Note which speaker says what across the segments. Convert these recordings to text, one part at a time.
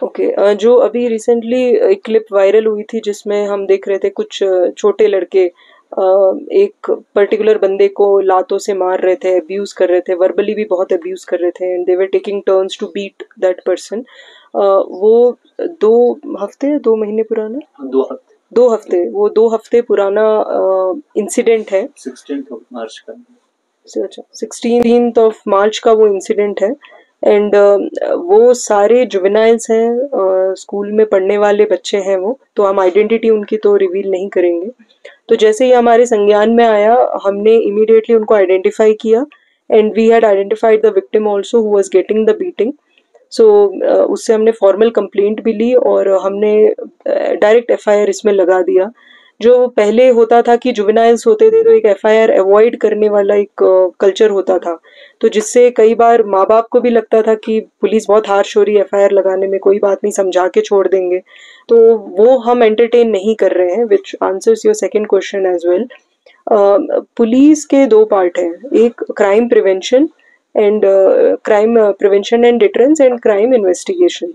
Speaker 1: Okay, जो अभी recently एक क्लिप वायरल हुई थी जिसमें हम देख रहे थे कुछ छोटे लड़के एक पर्टिकुलर बंदे को लातों से मार रहे थे, अब्यूज कर रहे थे, वर्बली भी बहुत अब्यूज कर रहे थे, and they were taking turns to beat that person. वो 2 हफ्ते 2 महीने पुराना, 2 हफ्ते, वो 2 हफ्ते पुराना इंसिडेंट है।
Speaker 2: 16 मार्च का।
Speaker 1: अच्छा, 16 ऑफ मार्च का वो इंसिडेंट है। एंड वो सारे जुवेनाइल्स हैं, स्कूल में पढ़ने वाले बच्चे हैं वो, तो हम आइडेंटिटी उनकी तो रिवील नहीं करेंगे। तो जैसे ही हमारे संज्ञान में आया, हमने इमीडिएटली उनको आइडेंटिफाई किया, and we had identified the victim also who was getting the beating. So उससे हमने फॉर्मल कंप्लेंट भी ली और हमने डायरेक्ट एफआईआर इसमें लगा दिया। जो पहले होता था कि जुवेनाइल्स होते थे तो एक एफआईआर अवॉइड करने वाला एक कल्चर होता था, तो जिससे कई बार माँ बाप को भी लगता था कि पुलिस बहुत हार्श हो रही है एफआईआर लगाने में, कोई बात नहीं, समझा के छोड़ देंगे। तो वो हम एंटरटेन नहीं कर रहे हैं, which answers your second question as well. Police के 2 पार्ट हैं, एक crime prevention and deterrence and crime investigation.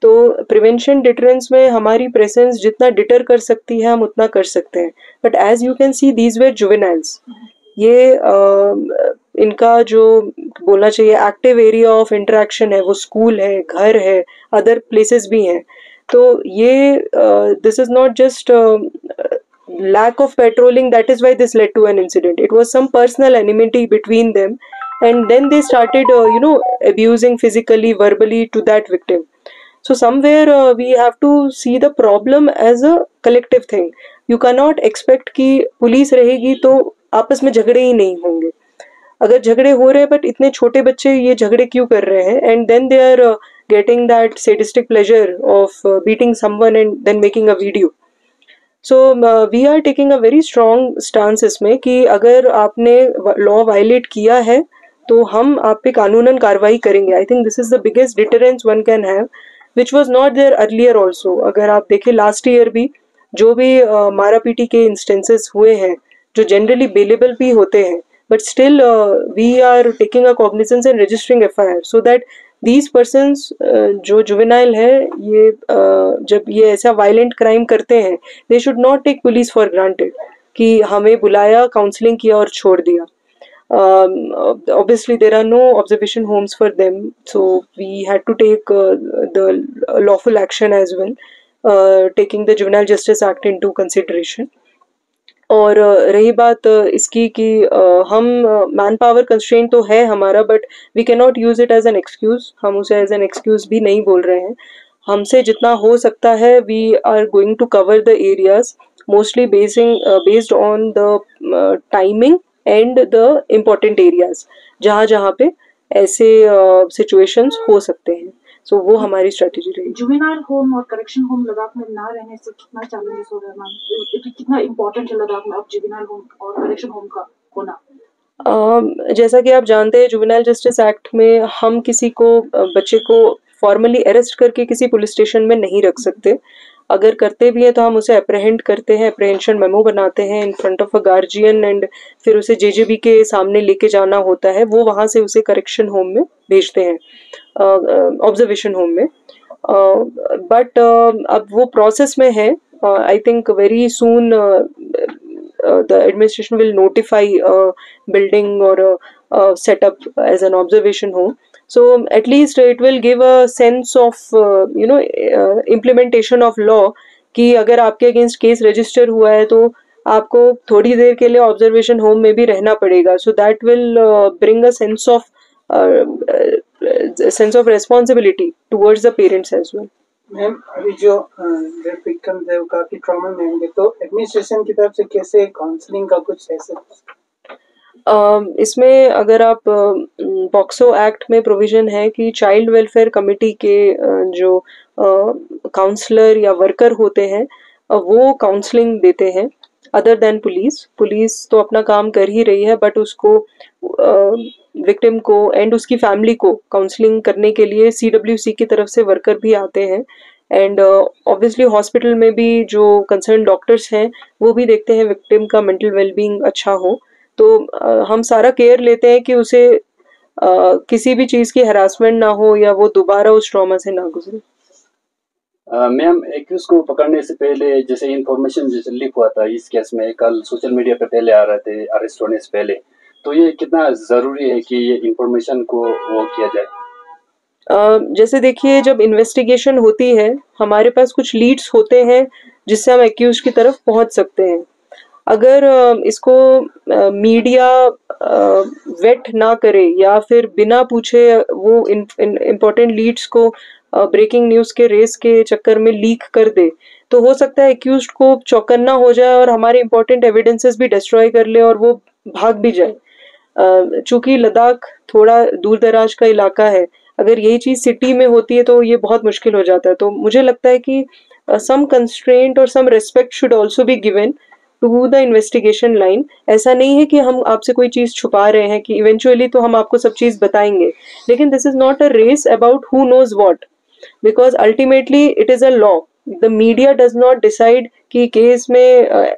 Speaker 1: तो प्रिवेंशन डिटरेंस में हमारी प्रेजेंस जितना डिटर कर सकती है हम उतना कर सकते हैं, but as you can see these were juveniles. ये इनका जो बोलना चाहिए एक्टिव एरिया ऑफ इंटरेक्शन है वो स्कूल है, घर है, अदर प्लेसेस भी हैं। तो ये this is not just lack of patrolling, that is why this led to an incident. It was some personal enmity between them, and then they started abusing physically, verbally to that victim. So somewhere we have to see the problem as a collective thing. You cannot expect कि police रहेगी तो आपस में झगड़े ही नहीं होंगे। अगर झगड़े हो रहे हैं बट इतने छोटे बच्चे ये झगड़े क्यों कर रहे हैं, and then they are getting that sadistic pleasure of beating someone and then making a video. So we are taking a very strong stance इसमें कि अगर आपने लॉ वायलेट किया है तो हम आप पे कानूनन कार्रवाई करेंगे। I think this is the biggest deterrence one can have, which was not there earlier also. अगर आप देखें लास्ट ईयर भी जो भी मारा पीटी के इंस्टेंसेस हुए हैं जो जनरली बेलेबल भी होते हैं, but still we are taking a cognizance and registering FIR so that these persons जो जुवेनाइल है ये जब ये ऐसा वायलेंट क्राइम करते हैं, they should not take police for granted कि हमें बुलाया, काउंसलिंग किया और छोड़ दिया। Obviously there are no observation homes for them, so we had to take the lawful action as well, taking the Juvenile Justice Act into consideration. और रही बात इसकी कि हम मैन पावर कंस्ट्रेंट तो है हमारा, but we can not use it as an excuse. हम उसे एज एन एक्सक्यूज भी नहीं बोल रहे हैं। हमसे जितना हो सकता है we are going to cover the areas, mostly based on the timing and the important areas जहाँ जहाँ पे ऐसे सिचुएशंस हो सकते हैं। सो वो हमारी स्ट्रेटेजी रहेगी।
Speaker 3: जुवेनाइल होम और करेक्शन होम लद्दाख में ना रहने से कितना चैलेंजेस हो रहा है मैम, कितना इम्पोर्टेंट है लद्दाख में अब जुवेनाइल होम और करेक्शन होम का होना?
Speaker 1: जैसा कि आप जानते हैं जुवेनाइल जस्टिस एक्ट में हम किसी को बच्चे को फॉर्मली अरेस्ट करके किसी पुलिस स्टेशन में नहीं रख सकते। अगर करते भी हैं तो हम उसे अप्रहेंड करते हैं, अप्रहेंशन मेमो बनाते हैं in front of a guardian, and फिर उसे जेजेबी के सामने लेके जाना होता है, वो वहाँ से उसे करेक्शन होम में भेजते हैं, ऑब्जर्वेशन होम में। बट अब वो प्रोसेस में है। I think very soon the administration will notify a building or a setup as an observation home. So at least it will give a sense of implementation of law कि अगर आपके against case register हुआ है तो आपको थोड़ी देर के लिए ऑब्जर्वेशन होम में भी रहना पड़ेगा। So that will bring a sense of responsibility towards the parents as well.
Speaker 4: Ma'am अभी जो विक्टिम्स है वो काफी ट्रॉमा में होंगे, तो एडमिनिस्ट्रेशन की तरफ से कैसे काउंसलिंग का कुछ ऐसे?
Speaker 1: इसमें अगर आप पॉक्सो एक्ट में प्रोविजन है कि चाइल्ड वेलफेयर कमेटी के जो काउंसलर या वर्कर होते हैं वो काउंसलिंग देते हैं अदर देन पुलिस। पुलिस तो अपना काम कर ही रही है, बट उसको विक्टिम को एंड उसकी फैमिली को काउंसलिंग करने के लिए CWC की तरफ से वर्कर भी आते हैं, एंड ऑब्वियसली हॉस्पिटल में भी जो कंसर्न डॉक्टर्स हैं वो भी देखते हैं विक्टिम का मेंटल वेलबींग अच्छा हो। तो हम सारा केयर लेते हैं कि उसे किसी भी चीज़ की हरासमेंट ना हो या वो दोबारा उस ट्रॉमा से ना गुजरे।
Speaker 2: मैम एक्यूज को पकड़ने से पहले जैसे इंफॉर्मेशन जैसे लीक हुआ था इस केस में, कल सोशल मीडिया पे पहले आ रहे थे अरेस्ट होने से पहले, तो ये कितना ज़रूरी है कि ये इंफॉर्मेशन को वो किया जाए?
Speaker 1: जैसे देखिए, जब इन्वेस्टिगेशन होती है हमारे पास कुछ लीड्स होते हैं जिससे हम एक्यूज की तरफ पहुंच सकते हैं। अगर इसको मीडिया वेट ना करे या फिर बिना पूछे वो इम्पोर्टेंट लीड्स को ब्रेकिंग न्यूज़ के रेस के चक्कर में लीक कर दे, तो हो सकता है एक्यूज को चौकन्ना हो जाए और हमारे इम्पोर्टेंट एविडेंसेस भी डिस्ट्रॉय कर ले और वो भाग भी जाए। चूंकि लद्दाख थोड़ा दूर दराज का इलाका है, अगर यही चीज़ सिटी में होती है तो ये बहुत मुश्किल हो जाता है। तो मुझे लगता है कि सम कंस्ट्रेंट और some respect should also be given to the investigation line. ऐसा नहीं है कि हम आपसे कोई चीज़ छुपा रहे हैं, कि इवेंचुअली तो हम आपको सब चीज़ बताएंगे, लेकिन this is not a race about who knows what, because ultimately it is a law. The media does not decide कि केस में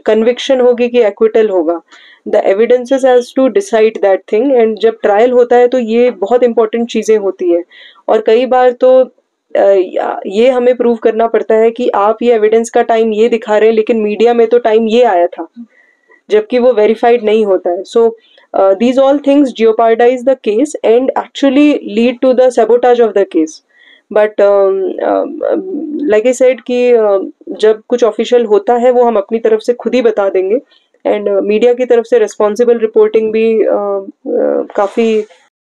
Speaker 1: कन्विक्शन होगी कि एक्विटल होगा। The evidences has to decide that thing, and जब trial होता है तो ये बहुत इंपॉर्टेंट चीज़ें होती है। और कई बार तो ये हमें प्रूव करना पड़ता है कि आप ये एविडेंस का टाइम ये दिखा रहे हैं, लेकिन मीडिया में तो टाइम ये आया था, जबकि वो वेरीफाइड नहीं होता है। सो these all things jeopardize the case and actually lead to the sabotage of the case. But like I said कि जब कुछ ऑफिशियल होता है वो हम अपनी तरफ से खुद ही बता देंगे, एंड मीडिया की तरफ से रिस्पॉन्सिबल रिपोर्टिंग भी काफ़ी